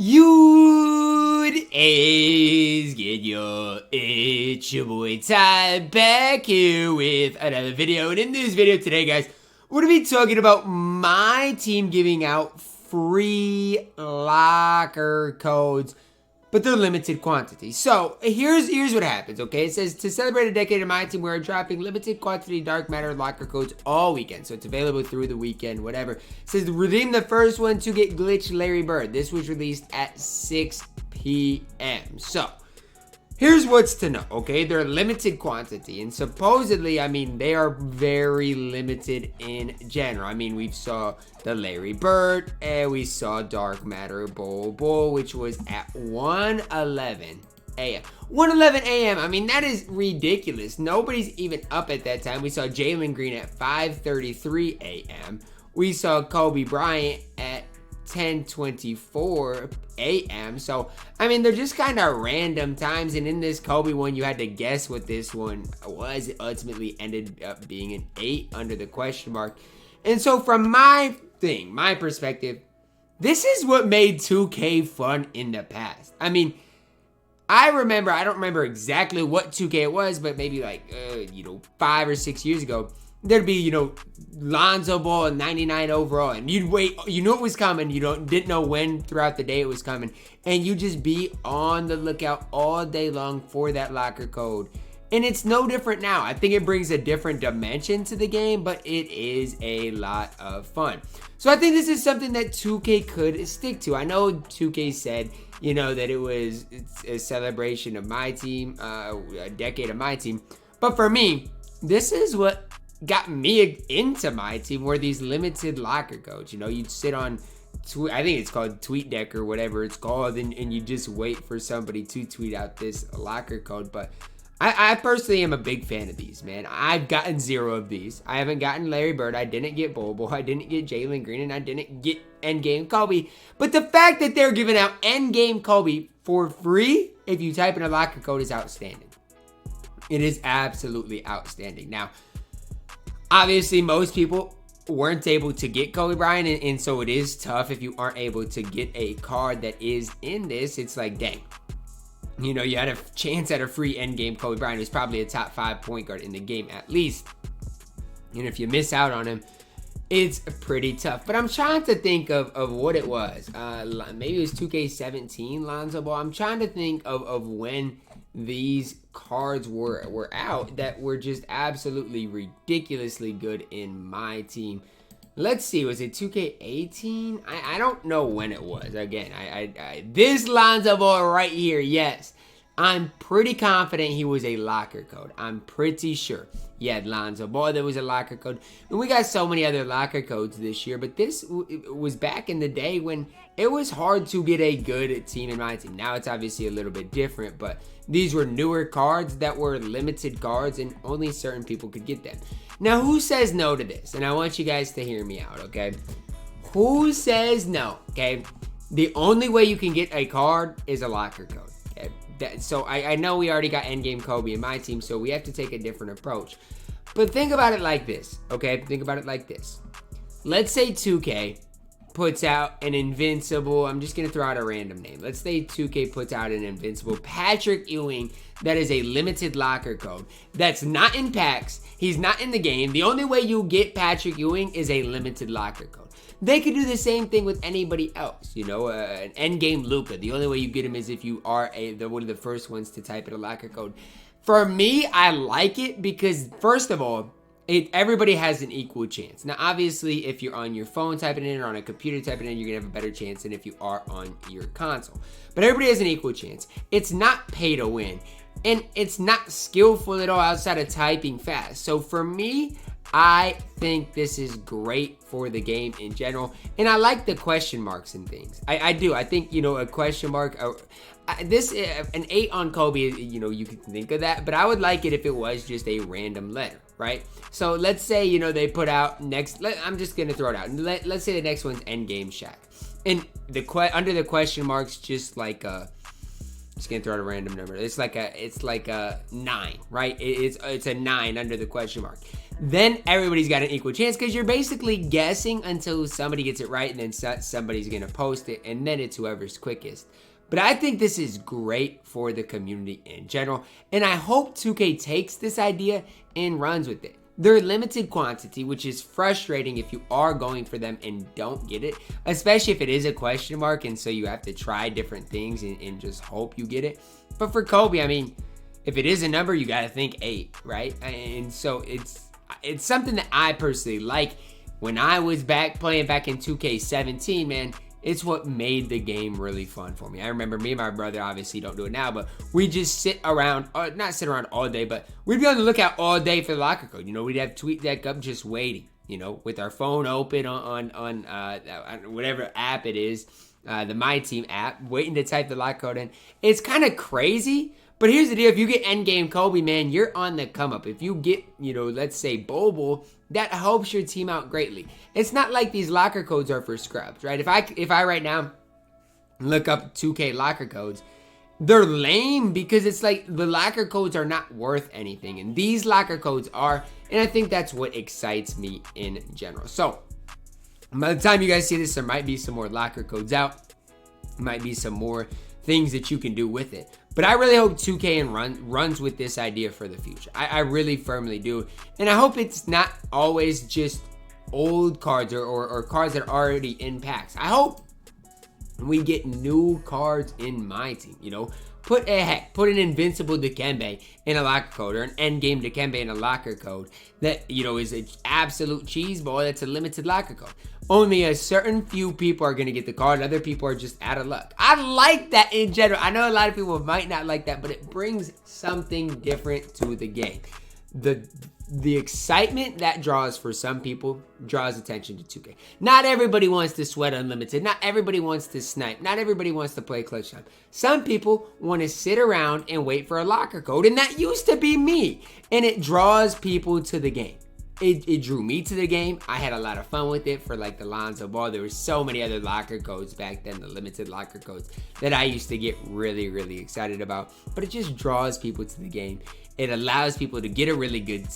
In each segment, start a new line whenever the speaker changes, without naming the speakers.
You is get your it's your boy Ty back here with another video. And in this video today, guys, we're gonna be talking about my team giving out free locker codes, but they're limited quantity. So here's what happens, okay? It says to celebrate a decade of my team, we're dropping limited quantity dark matter locker codes all weekend. So it's available through the weekend, whatever. It says redeem the first one to get glitch Larry Bird. This was released at 6 p.m. So here's what's to know, okay? They're limited quantity, and supposedly, I mean, they are very limited in general. I mean, we saw the Larry Bird, and we saw Dark Matter Bol Bol, which was at 1:11 a.m. 1:11 a.m. I mean, that is ridiculous. Nobody's even up at that time. We saw Jalen Green at 5:33 a.m. We saw Kobe Bryant at 10:24 a.m. So, I mean, they're just kind of random times. And in this Kobe one, you had to guess what this one was. It ultimately ended up being an 8 under the question mark. And so from my perspective, this is what made 2K fun in the past. I mean, I don't remember exactly what 2K it was, but maybe like, 5 or 6 years ago, there'd be, Lonzo Ball and 99 overall, and you'd wait, you knew it was coming, didn't know when throughout the day it was coming, and you just be on the lookout all day long for that locker code. And it's no different now. I think it brings a different dimension to the game, but it is a lot of fun. So I think this is something that 2K could stick to. I know 2K said, that it's a celebration of my team, a decade of my team, but for me, this is what got me into my team, were these limited locker codes. You'd sit on, I think it's called TweetDeck or whatever it's called, and you just wait for somebody to tweet out this locker code. But I personally am a big fan of these, man. I've gotten 0 of these. I haven't gotten Larry Bird. I didn't get Bol Bol. I didn't get Jalen Green, and I didn't get endgame Kobe. But the fact that they're giving out endgame Kobe for free if you type in a locker code is outstanding. It is absolutely outstanding. Now, obviously, most people weren't able to get Kobe Bryant, and so it is tough if you aren't able to get a card that is in this. It's like, dang. You had a chance at a free endgame Kobe Bryant, who's probably a top 5 point guard in the game at least. And if you miss out on him, it's pretty tough. But I'm trying to think of what it was. Maybe it was 2K17 Lonzo Ball. I'm trying to think of when these cards were out that were just absolutely ridiculously good in my team. Let's see, was it 2K18? I don't know when it was. Again, this Lonzo Ball right here, yes. I'm pretty confident he was a locker code. I'm pretty sure. Yeah, Lonzo Ball, there was a locker code. And we got so many other locker codes this year, but this was back in the day when it was hard to get a good team in my team. Now it's obviously a little bit different, but these were newer cards that were limited cards, and only certain people could get them. Now, who says no to this? And I want you guys to hear me out, okay? Who says no, okay? The only way you can get a card is a locker code, okay? So I know we already got endgame Kobe in my team, so we have to take a different approach. But think about it like this, okay? Think about it like this. Let's say 2K puts out an invincible, I'm just going to throw out a random name. Let's say 2K puts out an invincible Patrick Ewing that is a limited locker code. That's not in packs. He's not in the game. The only way you get Patrick Ewing is a limited locker code. They could do the same thing with anybody else. An endgame Luka. The only way you get him is if you are one of the first ones to type in a locker code. For me, I like it because, first of all, everybody has an equal chance. Now, obviously, if you're on your phone typing it in or on a computer typing it in, you're going to have a better chance than if you are on your console. But everybody has an equal chance. It's not pay to win. And it's not skillful at all outside of typing fast. So for me, I think this is great for the game in general. And I like the question marks and things. I do. I think, a question mark... an 8 on Kobe, you can think of that, but I would like it if it was just a random letter, right? So let's say, they put out I'm just going to throw it out. Let's say the next one's endgame Shaq. And under the question marks, just like just gonna throw out a random number. It's like a 9, right? It's a 9 under the question mark. then everybody's got an equal chance because you're basically guessing until somebody gets it right, and then somebody's going to post it, and then it's whoever's quickest. But I think this is great for the community in general, and I hope 2K takes this idea and runs with it. They're limited quantity, which is frustrating if you are going for them and don't get it, especially if it is a question mark, and so you have to try different things and just hope you get it. But for Kobe, I mean, if it is a number, you got to think 8, right? And so it's something that I personally like. When I was playing back in 2K17, man, it's what made the game really fun for me. I remember me and my brother obviously don't do it now, but we just sit around, not sit around all day, but we'd be on the lookout all day for the locker code. You know, we'd have TweetDeck up just waiting, you know, with our phone open on whatever app it is, the MyTEAM app, waiting to type the locker code in. It's kind of crazy. But here's the deal, if you get endgame Kobe, man, you're on the come up. If you get, you know, let's say Bol Bol, that helps your team out greatly. It's not like these locker codes are for scrubs, right? If I right now look up 2K locker codes, they're lame because it's like the locker codes are not worth anything. And these locker codes are, and I think that's what excites me in general. So by the time you guys see this, there might be some more locker codes out. Might be some more things that you can do with it. But I really hope 2K runs with this idea for the future. I really firmly do. And I hope it's not always just old cards or cards that are already in packs. I hope we get new cards in my team, you know. Put an invincible Dikembe in a locker code, or an endgame Dikembe in a locker code that, you know, is an absolute cheese ball. That's a limited locker code. Only a certain few people are going to get the card. Other people are just out of luck. I like that in general. I know a lot of people might not like that, but it brings something different to the game. The excitement that draws for some people draws attention to 2K. Not everybody wants to sweat unlimited. Not everybody wants to snipe. Not everybody wants to play clutch time. Some people want to sit around and wait for a locker code, and that used to be me. And it draws people to the game. It drew me to the game. I had a lot of fun with it for like the Lonzo Ball. There were so many other locker codes back then, the limited locker codes, that I used to get really, really excited about. But it just draws people to the game. It allows people to get a really good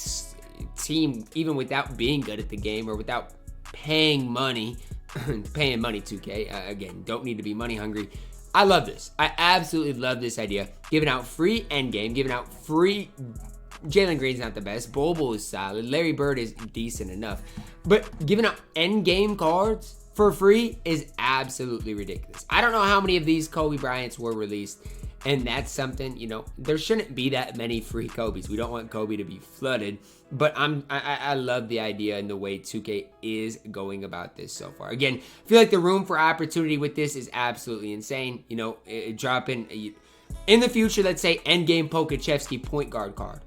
team even without being good at the game or without paying money. Paying money, 2K. Again, don't need to be money hungry. I love this. I absolutely love this idea. Giving out free endgame, giving out free... Jalen Green's not the best. Bol Bol is solid. Larry Bird is decent enough. But giving out endgame cards for free is absolutely ridiculous. I don't know how many of these Kobe Bryants were released. And that's something, you know, there shouldn't be that many free Kobes. We don't want Kobe to be flooded. But I love the idea and the way 2K is going about this so far. Again, I feel like the room for opportunity with this is absolutely insane. You know, dropping in the future, let's say endgame Pokachevsky point guard card.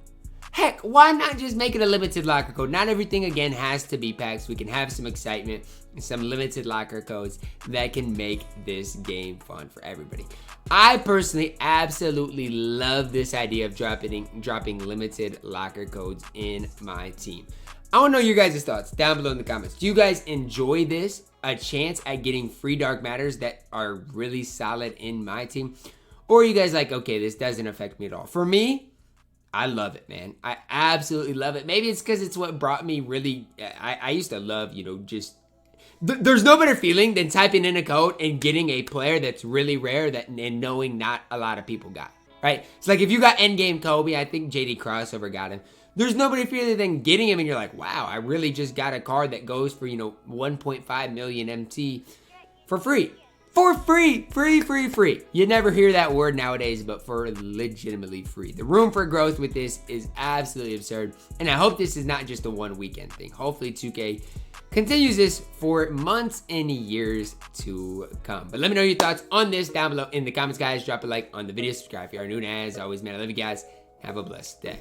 Heck, why not just make it a limited locker code? Not everything, again, has to be packs. We can have some excitement and some limited locker codes that can make this game fun for everybody. I personally absolutely love this idea of dropping limited locker codes in my team. I want to know your guys' thoughts down below in the comments. Do you guys enjoy this? A chance at getting free Dark Matters that are really solid in my team? Or are you guys like, okay, this doesn't affect me at all? For me, I love it, man. I absolutely love it. Maybe it's because it's what brought me really... I used to love, you know, just... There's no better feeling than typing in a code and getting a player that's really rare and knowing not a lot of people got, right? It's like if you got endgame Kobe, I think JD Crossover got him. There's no better feeling than getting him and you're like, wow, I really just got a card that goes for, you know, 1.5 million MT for free. For free, free. You never hear that word nowadays, but for legitimately free. The room for growth with this is absolutely absurd. And I hope this is not just a one weekend thing. Hopefully 2K continues this for months and years to come. But let me know your thoughts on this down below in the comments, guys. Drop a like on the video, subscribe if you are new, and as always, man, I love you guys. Have a blessed day.